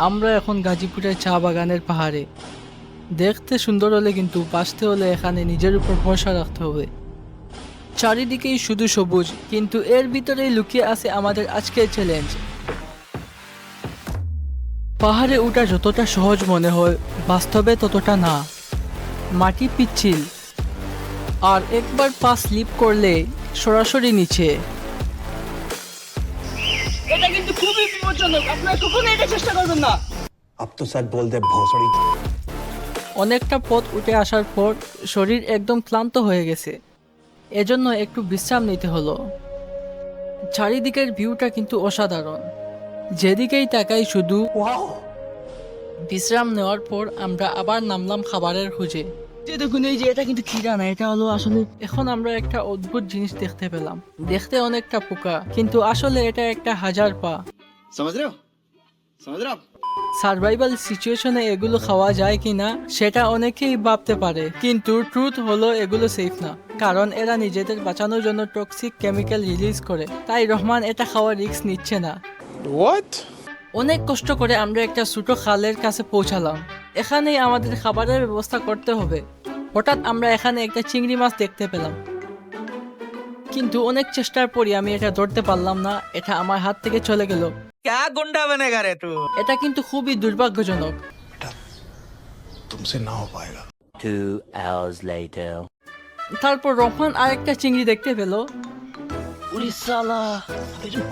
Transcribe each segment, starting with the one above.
আমরা এখন গাজীপুরের চা বাগানের পাহাড়ে। দেখতে সুন্দর হলে কিন্তু বাঁচতে হলে এখানে নিজের উপর ভরসা রাখতে হবে। চারিদিকেই শুধু সবুজ, কিন্তু এর ভিতরেই লুকিয়ে আছে আমাদের আজকের চ্যালেঞ্জ। পাহাড়ে ওঠা যতটা সহজ মনে হয়, বাস্তবে ততটা না। মাটি পিচ্ছিল, আর একবার পা স্লিপ করলে সরাসরি নিচে। এটা কিন্তু খুবই বিপজ্জনক, আপনারা কখনো এটা চেষ্টা করবেন না। अब तो सच बोल दे भोसड़ी। অনেকটা পথ উঠে আসার পর শরীর একদম ক্লান্ত হয়ে গেছে, এজন্য একটু বিশ্রাম নিতে হলো। চারিদিকের ভিউটা কিন্তু অসাধারণ, যেদিকেই তাকাই শুধু। বিশ্রাম নেওয়ার পর আমরা আবার নামলাম খাবারের খোঁজে। যে দেখুন, এই যে এটা কিন্তু খিরা না, এটা হলো আসলে এখন আমরা একটা অদ্ভুত জিনিস দেখতে পেলাম। দেখতে অনেকটা পোকা, কিন্তু আসলে এটা একটা হাজার পা। समझ रहे हो समझ रहे हो आप সার্ভাইভাল সিচুয়েশনে এগুলো খাওয়া যায় কিনা সেটা অনেকেই ভাবতে পারে, কিন্তু ট্রুথ হলো এগুলো সেফ না, কারণ এরা নিজেদের বাঁচানোর জন্য টক্সিক কেমিক্যাল রিলিজ করে। তাই রহমান এটা খাওয়ার রিস্ক নিচ্ছে না। অনেক কষ্ট করে আমরা একটা ছোট খালের কাছে পৌঁছালাম। এখানেই আমাদের খাবারের ব্যবস্থা করতে হবে। হঠাৎ আমরা এখানে একটা চিংড়ি মাছ দেখতে পেলাম, কিন্তু অনেক চেষ্টার পরই আমি এটা ধরতে পারলাম না। এটা আমার হাত থেকে চলে গেল। क्या गुंडा बनेगा रे तू। এটা কিন্তু খুবই দুর্ভাগ্যজনক। तुमसे ना हो पाएगा। 2 hours later. তারপর রহমান আরেকটা চিংড়ি দেখতে পেল। উরি সালা,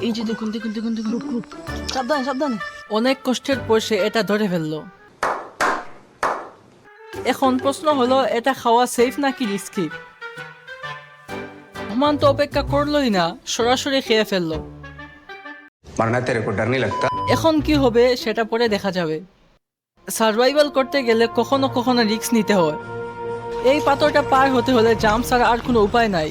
এই যে দেখুন দেখুন দেখুন দেখুন, সাবধানে সাবধানে। অনেক কষ্টের পর সে এটা ধরে ফেললো। এখন প্রশ্ন হলো, এটা খাওয়া সেফ নাকি রিস্কি? রহমান তো অপেক্ষা করলোই না, সরাসরি খেয়ে ফেললো। मरना तेरे को डर नहीं लगता? এখন কি হবে সেটা পরে দেখা যাবে। সার্ভাইভাল করতে গেলে কখনো কখনো রিস্ক নিতে হয়। এই পাথরটা পার হতে হলে জাম্প ছাড়া আর কোনো উপায় নাই।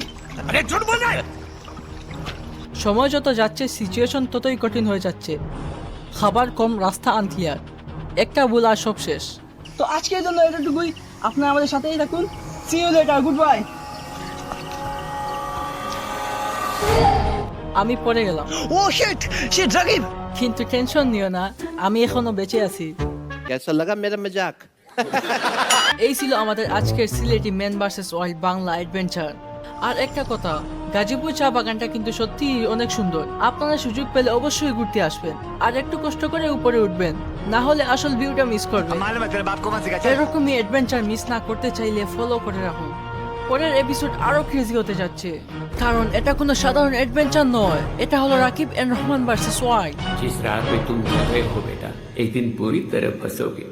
সময় যত যাচ্ছে সিচুয়েশন ততই কঠিন হয়ে যাচ্ছে। খাবার কম, রাস্তা আনক্লিয়ার। একটা ভুল আর সব শেষ। তো আজকের জন্য এতটুকুই, আপনারা আমাদের সাথেই থাকুন। See you later, good bye. আমি পড়ে গেলাম, ओ शिट शिट रागिब। কিন্তু টেনশন নিও না, আমি এখনো বেঁচে আছি। कैसा लगा मेरा मजाक এই ছিল আমাদের আজকের Sylheti man versus wild Bangla adventure. আর একটা কথা, গাজীপুর চা বাগানটা কিন্তু সত্যিই অনেক সুন্দর। আপনারা সুযোগ পেলে অবশ্যই ঘুরতে আসবেন, আর একটু কষ্ট করে উপরে উঠবেন, না হলে আসল ভিউটা মিস করবেন। मालूम है तेरे बाप को कौन सिखा। এরকমই অ্যাডভেঞ্চার মিস না করতে চাইলে ফলো করে রাখুন। পরের এপিসোড আরো ক্রেজি হতে যাচ্ছে, কারণ এটা কোনো সাধারণ অ্যাডভেঞ্চার নয়। এটা হলো Rakib and Rahman versus wild. जिस राह पे तुम चल रहे हो बेटा, एक दिन पूरी तरह फंसोगे।